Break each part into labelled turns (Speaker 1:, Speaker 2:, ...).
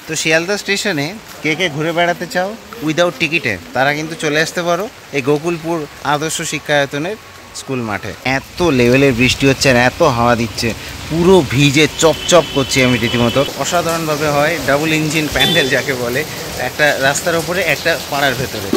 Speaker 1: তো শিয়ালদা স্টেশনে কে কে ঘুরে বেড়াতে চাও উইদাউট টিকিটে, তারা কিন্তু চলে আসতে পারো এই গোকুলপুর আদর্শ শিক্ষায়তনের স্কুল মাঠে। এত লেভেলের বৃষ্টি হচ্ছে আর এত হাওয়া দিচ্ছে, পুরো ভিজে চপচপ করছি আমি রীতিমতো। অসাধারণভাবে হয় ডাবল ইঞ্জিন প্যান্ডেল যাকে বলে, একটা রাস্তার ওপরে একটা পাড়ার ভেতরে।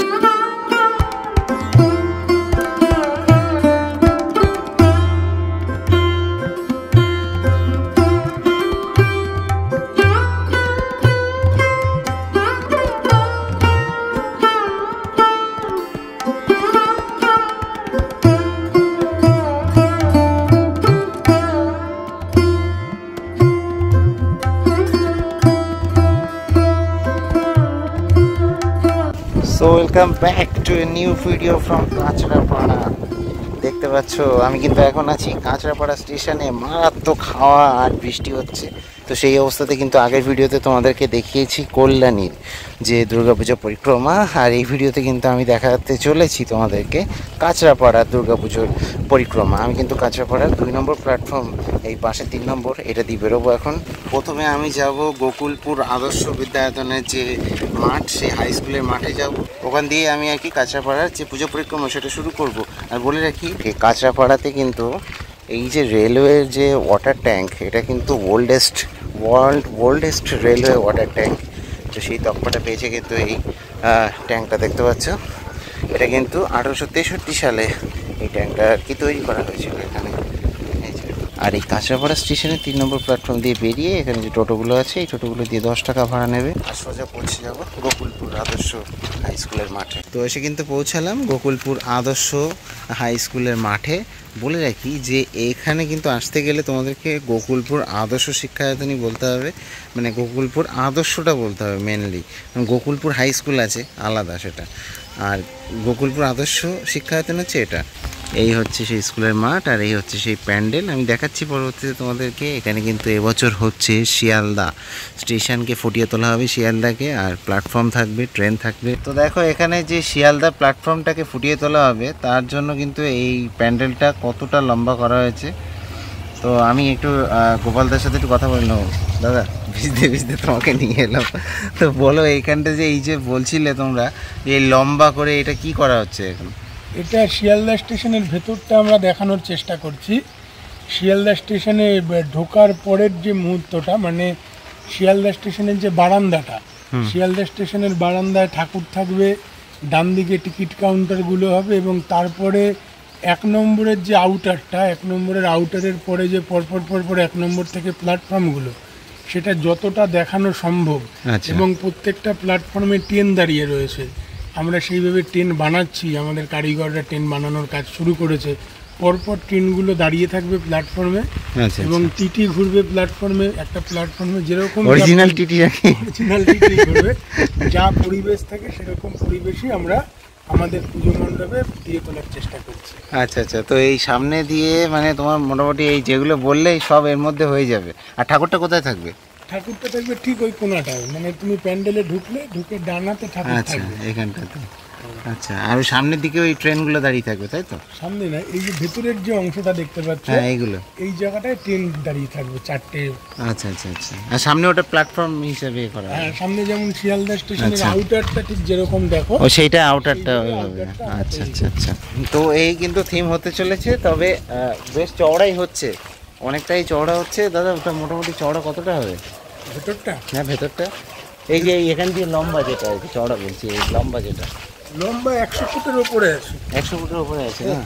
Speaker 1: So welcome back to a new video from Kanchrapara. দেখতে পাচ্ছ আমি কিন্তু এখন আছি কাঁচরাপাড়া স্টেশনে। মারাত্মক হাওয়া আর বৃষ্টি হচ্ছে। তো সেই অবস্থাতে কিন্তু আগের ভিডিওতে তোমাদেরকে দেখিয়েছি কল্যাণীর যে দুর্গাপুজো পরিক্রমা, আর এই ভিডিওতে কিন্তু আমি দেখাতে চলেছি তোমাদেরকে কাঁচরাপাড়ার দুর্গাপুজোর পরিক্রমা। আমি কিন্তু কাঁচরাপাড়ার 2 নম্বর প্ল্যাটফর্ম, এই পাশে 3 নম্বর, এটা দিয়ে বেরোবো এখন। প্রথমে আমি যাব গোকুলপুর আদর্শ বিদ্যায়তনের যে মাঠ, সেই হাই স্কুলের মাঠে যাব। ওখান দিয়ে আমি আর কি কাঁচরাপাড়ার যে পুজো পরিক্রমা সেটা শুরু করব। আর বলে রাখি কাঁচরাপাড়াতে কিন্তু এই যে রেলওয়ের যে ওয়াটার ট্যাঙ্ক, এটা কিন্তু ওল্ডেস্ট রেলওয়ে ওয়াটার ট্যাঙ্ক। তো সেই তকমাটা পেয়েছে কিন্তু এই ট্যাঙ্কটা দেখতে পাচ্ছ। এটা কিন্তু 1863 সালে এই ট্যাঙ্কটা আর কি তৈরি করা হয়েছিল এখানে। আর এই কাঁচরাপাড়া স্টেশনের 3 নম্বর প্ল্যাটফর্ম দিয়ে বেরিয়ে এখানে যে টোটোগুলো আছে, এই টোটোগুলো দিয়ে 10 টাকা ভাড়া নেবে, আর সোজা পৌঁছে যাবো গোকুলপুর আদর্শ হাই স্কুলের মাঠে। তো এসে কিন্তু পৌঁছালাম গোকুলপুর আদর্শ হাই স্কুলের মাঠে। বলে রাখি যে এখানে কিন্তু আসতে গেলে তোমাদেরকে গোকুলপুর আদর্শ শিক্ষায়তনই বলতে হবে, মানে গোকুলপুর আদর্শটা বলতে হবে মেনলি। গোকুলপুর হাই স্কুল আছে আলাদা সেটা, আর গোকুলপুর আদর্শ শিক্ষায়তন হচ্ছে এটা। এই হচ্ছে সেই স্কুলের মাঠ আর এই হচ্ছে সেই প্যান্ডেল। আমি দেখাচ্ছি পরবর্তীতে তোমাদেরকে। এখানে কিন্তু এবছর হচ্ছে শিয়ালদা স্টেশনকে ফুটিয়ে তোলা হবে, শিয়ালদাকে, আর প্ল্যাটফর্ম থাকবে, ট্রেন থাকবে। তো দেখো এখানে যে শিয়ালদা প্ল্যাটফর্মটাকে ফুটিয়ে তোলা হবে তার জন্য কিন্তু এই প্যান্ডেলটা কতটা লম্বা করা হয়েছে। তো আমি একটু গোপালদার সাথে একটু কথা বলে নেবো। দাদা, ভিজতে ভিজতে তোমাকে নিয়ে এলাম, তো বলো এইখানটা যে এই যে বলছিলে তোমরা এই লম্বা করে এটা কি করা হচ্ছে এখন?
Speaker 2: এটা শিয়ালদা স্টেশনের ভেতরটা আমরা দেখানোর চেষ্টা করছি। শিয়ালদা স্টেশনে ঢোকার পরের যে মুহূর্তটা, মানে শিয়ালদা স্টেশনের যে বারান্দাটা, শিয়ালদা স্টেশনের বারান্দায় ঠাকুর থাকবে, ডান দিকে টিকিট কাউন্টারগুলো হবে, এবং তারপরে 1 নম্বরের যে আউটারটা, 1 নম্বরের আউটারের পরে যে পরপর 1 নম্বর থেকে প্ল্যাটফর্মগুলো, সেটা যতটা দেখানো সম্ভব। এবং প্রত্যেকটা প্ল্যাটফর্মে ট্রেন দাঁড়িয়ে রয়েছে। আমরা সেইভাবে ট্রেন বানাচ্ছি, আমাদের কারিগররা ট্রেন বানানোর কাজ শুরু করেছে। পরপর ট্রেনগুলো দাঁড়িয়ে থাকবে প্ল্যাটফর্মে, এবং টিটি ঘুরবে প্ল্যাটফর্মে। একটা প্ল্যাটফর্মে যেরকম
Speaker 1: অরিজিনাল টিটি
Speaker 2: ঘুরবে, যা পরিবেশ থাকে সেরকম পরিবেশই আমরা আমাদের পুজো মণ্ডপে দিয়ে তোলার চেষ্টা করছি।
Speaker 1: আচ্ছা আচ্ছা, তো এই সামনে দিয়ে মানে তোমার মোটামুটি এই যেগুলো বললে সব এর মধ্যে হয়ে যাবে। আর ঠাকুরটা কোথায় থাকবে?
Speaker 2: ঠাকুরটা থাকবে ঠিক ওই কোনাটায়, মানে তুমি প্যান্ডেলে ঢুকে ডানাতে ঠাকুর থাকবে
Speaker 1: এখানটাতে। আচ্ছা, আর সামনের দিকে ওই ট্রেনগুলো দাঁড়িয়ে থাকবে, তাই তো?
Speaker 2: সামনে না, এই যে ভেতরের যে অংশটা দেখতে পাচ্ছ,
Speaker 1: এইগুলো,
Speaker 2: এই জায়গাটায় ট্রেন দাঁড়িয়ে থাকবে 4টে।
Speaker 1: আচ্ছা আচ্ছা আচ্ছা, আর সামনে ওটা প্ল্যাটফর্ম হিসেবে করা?
Speaker 2: হ্যাঁ, সামনে যেমন শিয়ালদা স্টেশনের আউটারটা ঠিক যেরকম দেখো,
Speaker 1: ও সেইটা আউটারটা ওইভাবে। আচ্ছা আচ্ছা আচ্ছা, তো এই কিন্তু থিম হতে চলেছে, তবে বেশ চওড়াই হচ্ছে, অনেকটাই চওড়া হচ্ছে। দাদা, ওটা মোটামুটি চওড়া কতটা হবে
Speaker 2: ভেতরটা?
Speaker 1: হ্যাঁ, ভেতরটা এই যে এখান দিয়ে লম্বা যেটা চওড়া বলছি, এই লম্বা যেটা
Speaker 2: লম্বা 100 ফুটের উপরে আছে।
Speaker 1: 100 ফুটের উপরে আছে না?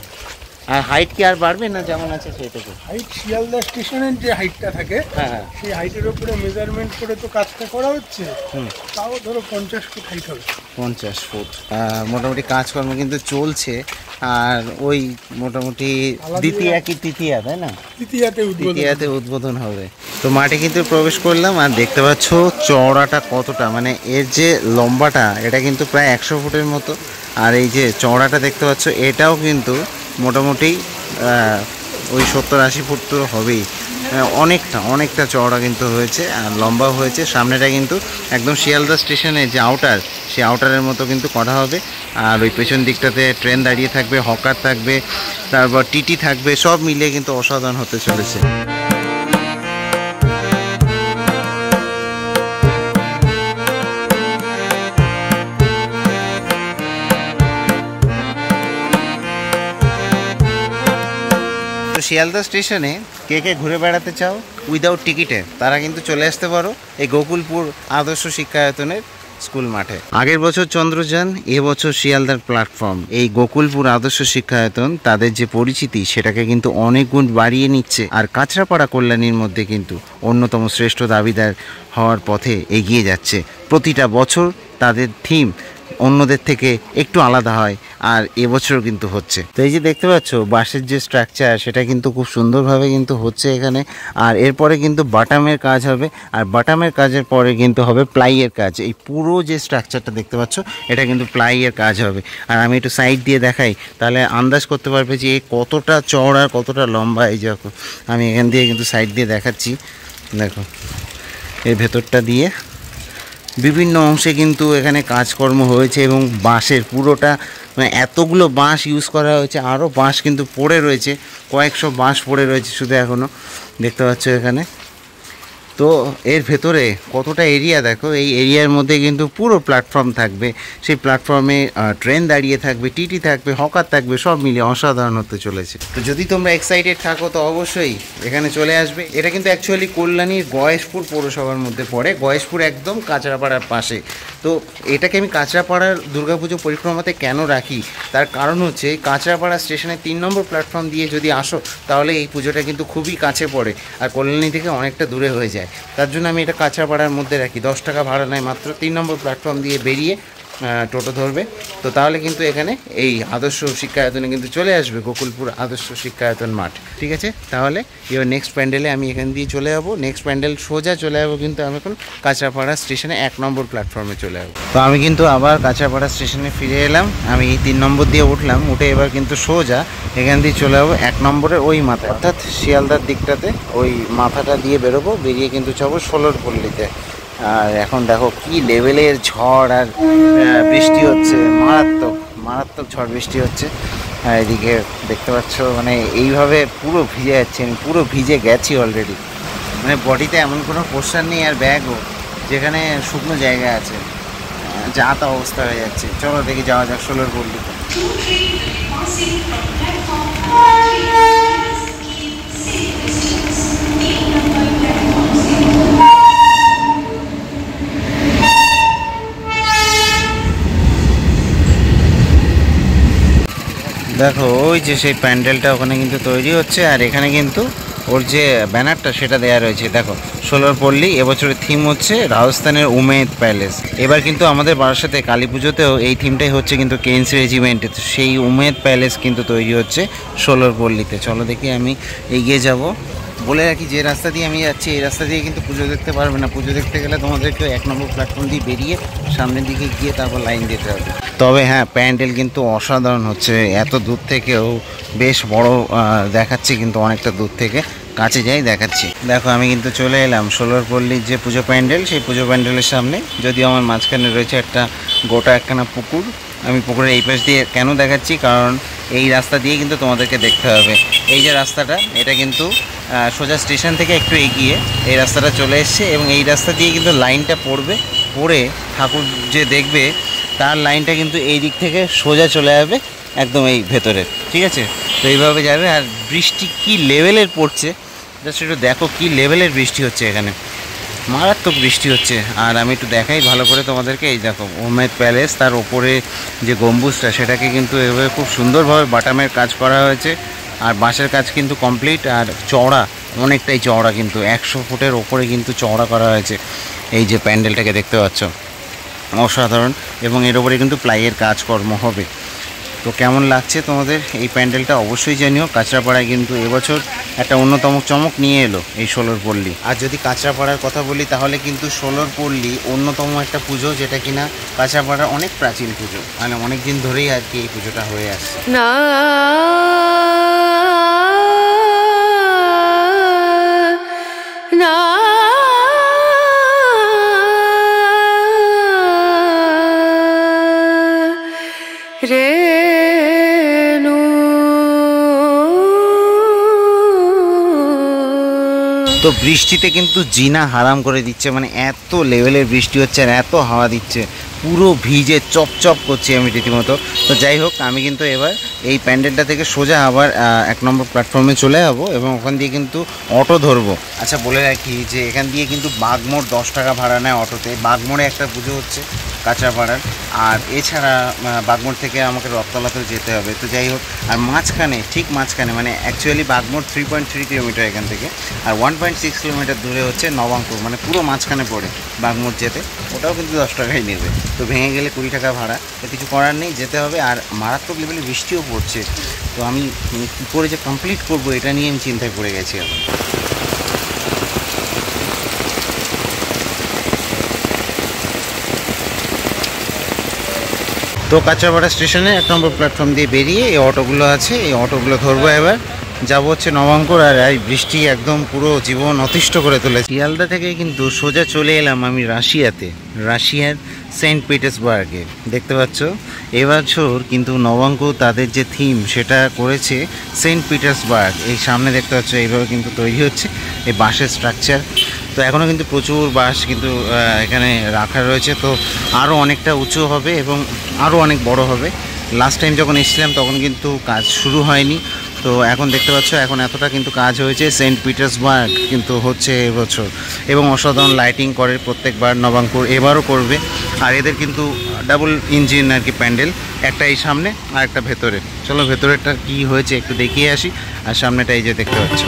Speaker 1: আর হাইট কি আর বাড়বে না যেমন আছে সেইটুকু?
Speaker 2: হাইট শিয়ালদা স্টেশনের যে হাইটটা থাকে,
Speaker 1: হ্যাঁ,
Speaker 2: সেই হাইটের উপরে মেজারমেন্ট করে তো কাজটা করা হচ্ছে। তাও ধরো 50 ফুট হাইট হবে।
Speaker 1: 50 ফুট মোটামুটি কাজকর্ম কিন্তু চলছে। আর ওই মোটামুটি দ্বিতীয়া কি তৃতীয়া, তাই না? তৃতীয়াতে উদ্বোধন হবে। তো মাঠে কিন্তু প্রবেশ করলাম, আর দেখতে পাচ্ছ চওড়াটা কতটা, মানে এর যে লম্বাটা এটা কিন্তু প্রায় 100 ফুটের মতো, আর এই যে চওড়াটা দেখতে পাচ্ছ এটাও কিন্তু মোটামুটি ওই 70-80 ফুট তো হবেই। অনেকটা চওড়া কিন্তু হয়েছে আর লম্বাও হয়েছে। সামনেটা কিন্তু একদম শিয়ালদা স্টেশনে যে আউটার, সেই আউটারের মতো কিন্তু করা হবে। আর ওই পেছন দিকটাতে ট্রেন দাঁড়িয়ে থাকবে, হকার থাকবে, তারপর টিটি থাকবে, সব মিলিয়ে কিন্তু অসাধারণ হতে চলেছে। শিয়ালদা স্টেশনে কে কে ঘুরে বেড়াতে চাও উইদাউট টিকিটে, তারা কিন্তু চলে আসতে পারো এই গোকুলপুর আদর্শ শিক্ষায়তনের স্কুল মাঠে। আগের বছর চন্দ্রযান, এবছর শিয়ালদার প্ল্যাটফর্ম। এই গোকুলপুর আদর্শ শিক্ষায়তন তাদের যে পরিচিতি সেটাকে কিন্তু অনেক গুণ বাড়িয়ে নিচ্ছে, আর কাঁচরাপাড়া কল্যাণীর মধ্যে কিন্তু অন্যতম শ্রেষ্ঠ দাবিদার হওয়ার পথে এগিয়ে যাচ্ছে। প্রতিটা বছর তাদের থিম অন্যদের থেকে একটু আলাদা হয়, আর এবছরও কিন্তু হচ্ছে। তো এই যে দেখতে পাচ্ছ বাঁশের যে স্ট্রাকচার সেটা কিন্তু খুব সুন্দরভাবে কিন্তু হচ্ছে এখানে। আর এরপরে কিন্তু বাটামের কাজ হবে, আর বাটামের কাজের পরে কিন্তু হবে প্লাইয়ের কাজ। এই পুরো যে স্ট্রাকচারটা দেখতে পাচ্ছ এটা কিন্তু প্লাইয়ের কাজ হবে। আর আমি একটু সাইড দিয়ে দেখাই, তাহলে আন্দাজ করতে পারবে যে কতটা চওড়া কতটা লম্বা। এই দেখো আমি এখান দিয়ে কিন্তু সাইড দিয়ে দেখাচ্ছি, দেখো এর ভেতরটা দিয়ে বিভিন্ন অংশে কিন্তু এখানে কাজকর্ম হয়েছে, এবং বাঁশের পুরোটা মানে এতগুলো বাঁশ ইউজ করা হয়েছে। আরও বাঁশ কিন্তু পড়ে রয়েছে, কয়েকশো বাঁশ পড়ে রয়েছে শুধু এখনও, দেখতে পাচ্ছ এখানে। তো এর ভেতরে কতটা এরিয়া দেখো, এই এরিয়ার মধ্যে কিন্তু পুরো প্ল্যাটফর্ম থাকবে। সেই প্ল্যাটফর্মে ট্রেন দাঁড়িয়ে থাকবে, টিটি থাকবে, হকার থাকবে, সব মিলিয়ে অসাধারণ হতে চলেছে। তো যদি তোমরা এক্সাইটেড থাকো তো অবশ্যই এখানে চলে আসবে। এটা কিন্তু অ্যাকচুয়ালি কল্যাণীর গয়েশপুর পৌরসভার মধ্যে পড়ে, গয়েশপুর একদম কাঁচরাপাড়ার পাশে। তো এটাকে আমি কাঁচরাপাড়ার দুর্গাপুজো পরিক্রমাতে কেন রাখি, তার কারণ হচ্ছে কাঁচরাপাড়া স্টেশনের 3 নম্বর প্ল্যাটফর্ম দিয়ে যদি আসো তাহলে এই পুজোটা কিন্তু খুবই কাছে পড়ে, আর কল্যাণী থেকে অনেকটা দূরে হয়ে যায়। তার জন্য আমি এটা কাঁচরাপাড়ার মধ্যে রাখি। 10 টাকা ভাড়া নেয় মাত্র। 3 নম্বর প্ল্যাটফর্ম দিয়ে বেরিয়ে টোটো ধরবে, তো তাহলে কিন্তু এখানে এই আদর্শ শিক্ষায়তনে কিন্তু চলে আসবে, গোকুলপুর আদর্শ শিক্ষায়তন মাঠ। ঠিক আছে, তাহলে এবার নেক্সট প্যান্ডেলে আমি এখান দিয়ে চলে যাবো। নেক্সট প্যান্ডেল সোজা চলে যাবো কিন্তু আমি এখন কাঁচরাপাড়া স্টেশনে 1 নম্বর প্ল্যাটফর্মে চলে যাবো। তো আমি কিন্তু আবার কাঁচরাপাড়া স্টেশনে ফিরে এলাম। আমি 3 নম্বর দিয়ে উঠলাম, উঠে এবার কিন্তু সোজা এখান দিয়ে চলে যাবো 1 নম্বরের ওই মাথায়, অর্থাৎ শিয়ালদার দিকটাতে ওই মাথাটা দিয়ে বেরোবো, বেরিয়ে কিন্তু যাবো ষোলরপল্লীতে। আর এখন দেখো কি লেভেলের ঝড় আর বৃষ্টি হচ্ছে, মারাত্মক মারাত্মক ঝড় বৃষ্টি হচ্ছে। আর এদিকে দেখতে পাচ্ছ মানে এইভাবে পুরো ভিজে যাচ্ছে, আমি পুরো ভিজে গেছি অলরেডি। মানে বডিতে এমন কোনো পোস্টার নেই আর ব্যাগও যেখানে শুকনো জায়গা আছে, যা তা অবস্থা হয়ে যাচ্ছে। চলো দেখি যাওয়া যাক ষোলরপল্লীতে। দেখো ওই যে সেই প্যান্ডেলটা ওখানে কিন্তু তৈরি হচ্ছে, আর এখানে কিন্তু ওর যে ব্যানারটা সেটা দেওয়া রয়েছে। দেখো ষোলরপল্লী, এবছরের থিম হচ্ছে রাজস্থানের উমেদ প্যালেস। এবার কিন্তু আমাদের বারাসাতে কালী পুজোতেও এই থিমটাই হচ্ছে কিন্তু কেন্স রেজিমেন্টে, সেই উমেদ প্যালেস কিন্তু তৈরি হচ্ছে ষোলরপল্লীতে। চলো দেখি, আমি এগিয়ে যাব। বলে রাখি যে রাস্তা দিয়ে আমি যাচ্ছি এই রাস্তা দিয়ে কিন্তু পুজো দেখতে পারবে না। পুজো দেখতে গেলে তোমাদেরকে 1 নম্বর প্ল্যাটফর্ম দিয়ে বেরিয়ে সামনের দিকে গিয়ে তারপর লাইন দিতে হবে। তবে হ্যাঁ, প্যান্ডেল কিন্তু অসাধারণ হচ্ছে, এত দূর থেকেও বেশ বড় দেখাচ্ছে, কিন্তু অনেকটা দূর থেকে কাছে যাই দেখাচ্ছি। দেখো আমি কিন্তু চলে এলাম ষোলরপল্লীর যে পুজো প্যান্ডেল, সেই পুজো প্যান্ডেলের সামনে। যদিও আমার মাঝখানে রয়েছে একটা গোটা একখানা পুকুর। আমি পুকুরের এই পাশ দিয়ে কেন দেখাচ্ছি, কারণ এই রাস্তা দিয়ে কিন্তু তোমাদেরকে দেখতে হবে। এই যে রাস্তাটা, এটা কিন্তু সোজা স্টেশন থেকে একটু এগিয়ে এই রাস্তাটা চলে এসছে, এবং এই রাস্তা দিয়ে কিন্তু লাইনটা পড়বে, পড়ে ঠাকুর যে দেখবে তার লাইনটা কিন্তু এই দিক থেকে সোজা চলে যাবে একদম এই ভেতরে। ঠিক আছে, তো এইভাবে যাবে। আর বৃষ্টি কি লেভেলের পড়ছে, জাস্ট একটু দেখো কি লেভেলের বৃষ্টি হচ্ছে এখানে, মারাত্মক বৃষ্টি হচ্ছে। আর আমি একটু দেখাই ভালো করে তোমাদেরকে, এই দেখো উমেদ প্যালেস, তার ওপরে যে গম্বুজটা সেটাকে কিন্তু এভাবে খুব সুন্দরভাবে বাটামের কাজ করা হয়েছে, আর বাঁশের কাজ কিন্তু কমপ্লিট। আর চওড়া, অনেকটাই চওড়া, কিন্তু 100 ফুটের ওপরে কিন্তু চওড়া করা হয়েছে। এই যে প্যান্ডেলটাকে দেখতে পাচ্ছ, অসাধারণ। এবং এর ওপরে কিন্তু প্লাইয়ের কাজকর্ম হবে। তো কেমন লাগছে তোমাদের এই প্যান্ডেলটা অবশ্যই জানিও। কাঁচরাপাড়ায় কিন্তু এবছর একটা অন্যতম চমক নিয়ে এলো এই ষোলরপল্লী। আর যদি কাঁচরাপাড়ার কথা বলি তাহলে কিন্তু ষোলরপল্লী অন্যতম একটা পুজো, যেটা কিনা কাঁচরাপাড়ার অনেক প্রাচীন পুজো, মানে অনেক দিন ধরেই আর কি এই পুজোটা হয়ে আসছে।
Speaker 3: না না রে
Speaker 1: তো বৃষ্টিতে কিন্তু জিনা হারাম করে দিচ্ছে, মানে এত লেভেলের বৃষ্টি হচ্ছে আর এত হাওয়া দিচ্ছে, পুরো ভিজে চপচপ করছি আমি রীতিমতো। তো যাই হোক, আমি কিন্তু এবার এই প্যান্ডেলটা থেকে সোজা আবার 1 নম্বর প্ল্যাটফর্মে চলে যাবো এবং ওখান দিয়ে কিন্তু অটো ধরবো। আচ্ছা বলে রাখি যে এখান দিয়ে কিন্তু বাগমোড় 10 টাকা ভাড়া নেয় অটোতে। বাগমোড়ে একটা পুজো হচ্ছে কাঁচরাপাড়ার, আর এছাড়া বাগমোড় থেকে আমাকে রথতলাতেও যেতে হবে। তো যাই হোক, আর মাঝখানে, ঠিক মাঝখানে, মানে অ্যাকচুয়ালি বাগমোড় 3.3 কিলোমিটার এখান থেকে, আর 1.6 কিলোমিটার দূরে হচ্ছে নবাঙ্কুর, মানে পুরো মাঝখানে পড়ে বাগমোড় যেতে। ওটাও কিন্তু 10 টাকাই নেবে। তো ভেঙে গেলে 20 টাকা ভাড়া, তো কিছু করার নেই, যেতে হবে। আর মারাত্মক লেভেলে বৃষ্টিও পড়ছে, তো আমি কী করে যে কমপ্লিট করবো এটা নিয়ে আমি চিন্তায় পড়ে গেছি এখন। তো কাঁচরাপাড়া স্টেশনে 1 নম্বর প্ল্যাটফর্ম দিয়ে বেরিয়ে এই অটোগুলো আছে, এই অটোগুলো ধরবো। এবার যাবো হচ্ছে নবাঙ্কুর। আর এই বৃষ্টি একদম পুরো জীবন অতিষ্ঠ করে তুলেছে। শিয়ালদা থেকে কিন্তু সোজা চলে এলাম আমি রাশিয়াতে, রাশিয়ার সেন্ট পিটার্সবার্গে। দেখতে পাচ্ছ এবছর কিন্তু নবাঙ্কুর তাদের যে থিম সেটা করেছে সেন্ট পিটার্সবার্গ। এই সামনে দেখতে পাচ্ছ এইভাবে কিন্তু তৈরি হচ্ছে এই বাঁশের স্ট্রাকচার। তো এখনও কিন্তু প্রচুর বাঁশ কিন্তু এখানে রাখা রয়েছে। তো আরও অনেকটা উঁচু হবে এবং আরও অনেক বড় হবে। লাস্ট টাইম যখন এসেছিলাম তখন কিন্তু কাজ শুরু হয়নি। তো এখন দেখতে পাচ্ছ এখন এতটা কিন্তু কাজ হয়েছে। সেন্ট পিটার্সবার্গ কিন্তু হচ্ছে এবছর, এবং অসাধারণ লাইটিং করে প্রত্যেকবার নবাঙ্কুর, এবারও করবে। আর এদের কিন্তু ডাবল ইঞ্জিন আর কি প্যান্ডেল, একটা এই সামনে আর একটা ভেতরে। চলো ভেতরেরটা কি হয়েছে একটু দেখিয়ে আসি, আর সামনেটা এই যে দেখতে পাচ্ছ।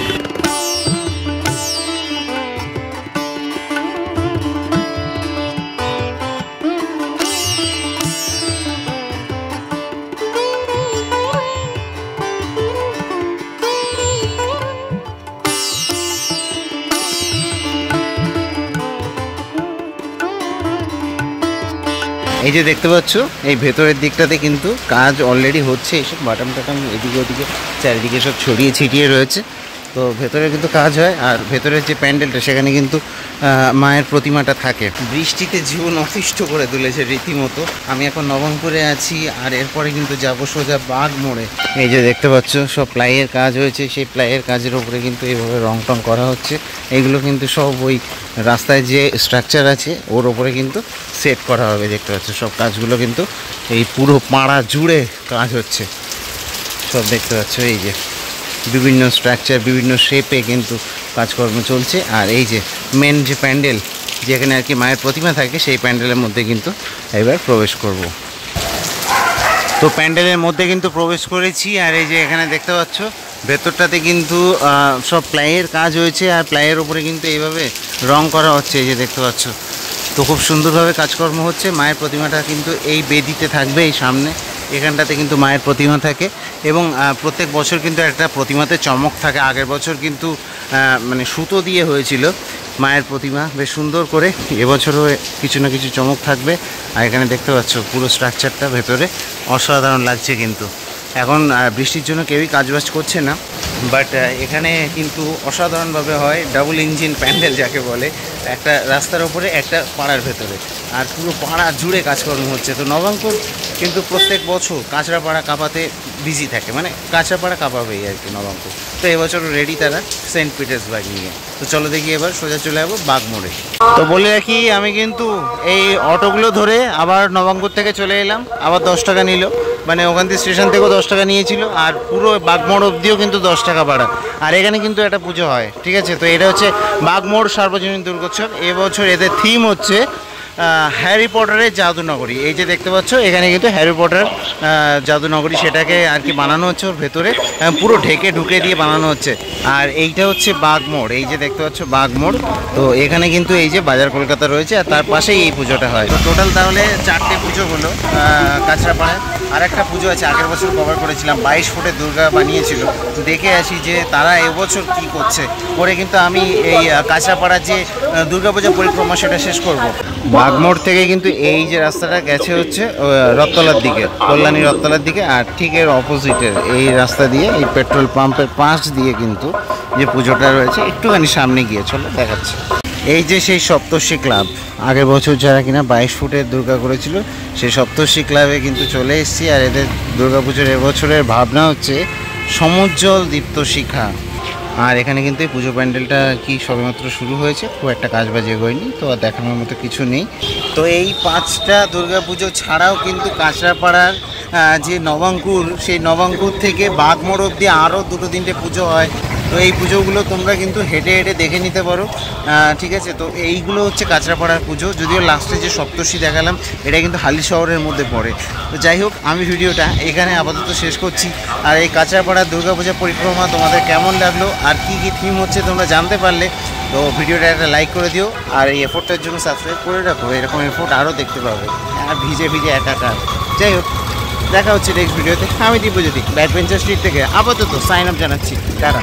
Speaker 1: এই যে দেখতে পাচ্ছ এই ভেতরের দিকটাতে কিন্তু কাজ অলরেডি হচ্ছে। এইসব বাটাম টাটাম এদিকে ওদিকে চারিদিকে সব ছড়িয়ে ছিটিয়ে রয়েছে। তো ভেতরে কিন্তু কাজ হয়। আর ভেতরের যে প্যান্ডেলটা সেখানে কিন্তু মায়ের প্রতিমাটা থাকে। বৃষ্টিতে জীবন অতিষ্ঠ করে তুলেছে রীতিমতো। আমি এখন নবাঙ্কুরে আছি, আর এরপরে কিন্তু যাবো সোজা বাগমোড়ে। এই যে দেখতে পাচ্ছ সব প্লাইয়ের কাজ হয়েছে, সেই প্লাইয়ের কাজের উপরে কিন্তু এইভাবে রং টং করা হচ্ছে। এগুলো কিন্তু সব ওই রাস্তায় যে স্ট্রাকচার আছে ওর ওপরে কিন্তু সেট করা হবে। দেখতে পাচ্ছ সব কাজগুলো কিন্তু এই পুরো পাড়া জুড়ে কাজ হচ্ছে সব। দেখতে পাচ্ছ এই যে বিভিন্ন স্ট্রাকচার, বিভিন্ন শেপে কিন্তু কাজকর্ম চলছে। আর এই যে মেন যে প্যান্ডেল, যেখানে আর কি মায়ের প্রতিমা থাকে, সেই প্যান্ডেলের মধ্যে কিন্তু এবার প্রবেশ করব। তো প্যান্ডেলের মধ্যে কিন্তু প্রবেশ করেছি। আর এই যে এখানে দেখতে পাচ্ছ ভেতরটাতে কিন্তু সব প্লাইয়ের কাজ হয়েছে, আর প্লাইয়ের উপরে কিন্তু এইভাবে রং করা হচ্ছে। এই যে দেখতে পাচ্ছ, তো খুব সুন্দরভাবে কাজকর্ম হচ্ছে। মায়ের প্রতিমাটা কিন্তু এই বেদিতে থাকবে, এই সামনে এখানটাতে কিন্তু মায়ের প্রতিমা থাকে। এবং প্রত্যেক বছর কিন্তু একটা প্রতিমাতে চমক থাকে। আগের বছর কিন্তু মানে সুতো দিয়ে হয়েছিল মায়ের প্রতিমা, বেশ সুন্দর করে। এবছরও কিছু না কিছু চমক থাকবে। আর এখানে দেখতে পাচ্ছ পুরো স্ট্রাকচারটা ভেতরে অসাধারণ লাগছে। কিন্তু এখন বৃষ্টির জন্য কেউই কাজবাজ করছে না, বাট এখানে কিন্তু অসাধারণভাবে হয়। ডাবল ইঞ্জিন প্যান্ডেল যাকে বলে, একটা রাস্তার ওপরে একটা পাড়ার ভেতরে, আর পুরো পাড়া জুড়ে কাজকর্ম হচ্ছে। তো নবাঙ্কুর কিন্তু প্রত্যেক বছর কাঁচরাপাড়া কাঁপাতে বিজি থাকে, মানে কাঁচরাপাড়া কাঁপাবেই আর কি নবাঙ্কুর। তো এবছরও রেডি তারা সেন্ট পিটার্সবার্গ নিয়ে। তো চলো দেখি এবার সোজা চলে যাবো বাগমোড়ে। তো বলে রাখি আমি কিন্তু এই অটোগুলো ধরে আবার নবাঙ্কুর থেকে চলে এলাম। আবার 10 টাকা নিল, মানে ওখান থেকে স্টেশন থেকেও 10 টাকা নিয়েছিল, আর পুরো বাগমোড় অবধিও কিন্তু 10 টাকা ভাড়া। আর এখানে কিন্তু একটা পুজো হয়, ঠিক আছে। তো এটা হচ্ছে বাগমোড় সার্বজনীন দুর্গোৎসব। এবছর এদের থিম হচ্ছে হ্যারি পটারের জাদুনগরী। এই যে দেখতে পাচ্ছ এখানে কিন্তু হ্যারি পটার জাদুনগরী, সেটাকে আর কি বানানো হচ্ছে ওর ভেতরে, পুরো ঢেকে ঢুকে দিয়ে বানানো হচ্ছে। আর এইটা হচ্ছে বাগমোড়, এই যে দেখতে পাচ্ছ বাগমোড়। তো এখানে কিন্তু এই যে বাজার কলকাতা রয়েছে, আর তার পাশেই এই পুজোটা হয়। তো টোটাল তাহলে 4টে পুজো হলো কাঁচরাপাড়ায়। আর একটা পুজো আছে, আগের বছর কভার করেছিলাম, 22 ফুটের দুর্গা বানিয়েছিল। তো দেখে আসি যে তারা এবছর কি করছে। পরে কিন্তু আমি এই কাঁচরাপাড়ার যে দুর্গাপূজা পরিক্রমা সেটা শেষ করব। বাগমোড় থেকে কিন্তু এই যে রাস্তাটা গেছে হচ্ছে রথতলার দিকে, কল্যাণী রথতলার দিকে, আর ঠিক এর অপোজিটের এই রাস্তা দিয়ে, এই পেট্রোল পাম্পের পাশ দিয়ে কিন্তু যে পুজোটা রয়েছে, একটুখানি সামনে গিয়ে চলো দেখাচ্ছে। এই যে সেই সপ্তর্ষি ক্লাব, আগের বছর যারা কিনা 22 ফুটের দুর্গা করেছিল, সেই সপ্তর্ষি ক্লাবে কিন্তু চলে এসেছি। আর এদের দুর্গাপুজোর এবছরের ভাবনা হচ্ছে সমুজ্জ্বল দীপ্ত শিখা। আর এখানে কিন্তু এই পুজো প্যান্ডেলটা কি সবেমাত্র শুরু হয়েছে, খুব একটা কাজ বাজ এগোয়নি, তো আর দেখানোর মতো কিছু নেই। তো এই 5টা দুর্গাপুজো ছাড়াও কিন্তু কাঁচরাপাড়ার যে নবাঙ্কুর, সেই নবাঙ্কুর থেকে বাগমোড় অবধি আরও 2-3টে পুজো হয়। তো এই পুজোগুলো তোমরা কিন্তু হেঁটে হেঁটে দেখে নিতে পারো, ঠিক আছে। তো এইগুলো হচ্ছে কাঁচরাপাড়ার পুজো, যদিও লাস্টে যে সপ্তর্ষি দেখালাম এটা কিন্তু হালি শহরের মধ্যে পড়ে। তো যাই হোক, আমি ভিডিওটা এখানে আপাতত শেষ করছি। আর এই কাঁচরাপাড়ার দুর্গাপূজা পরিক্রমা তোমাদের কেমন লাগলো আর কি কি থিম হচ্ছে তোমরা জানতে পারলে, তো ভিডিওটা একটা লাইক করে দিও। আর এই এফোর্টটার জন্য সাবস্ক্রাইব করে রাখো, এরকম এফোর্ট আরও দেখতে পাবে। আর ভিজে ভিজে একাকার। যাই হোক, দেখা হচ্ছে নেক্সট ভিডিওতে। আমি দিব্যজ্যোতি ব্যাডভেঞ্চার স্ট্রিট থেকে আপাতত সাইন আপ জানাচ্ছি। টাটা।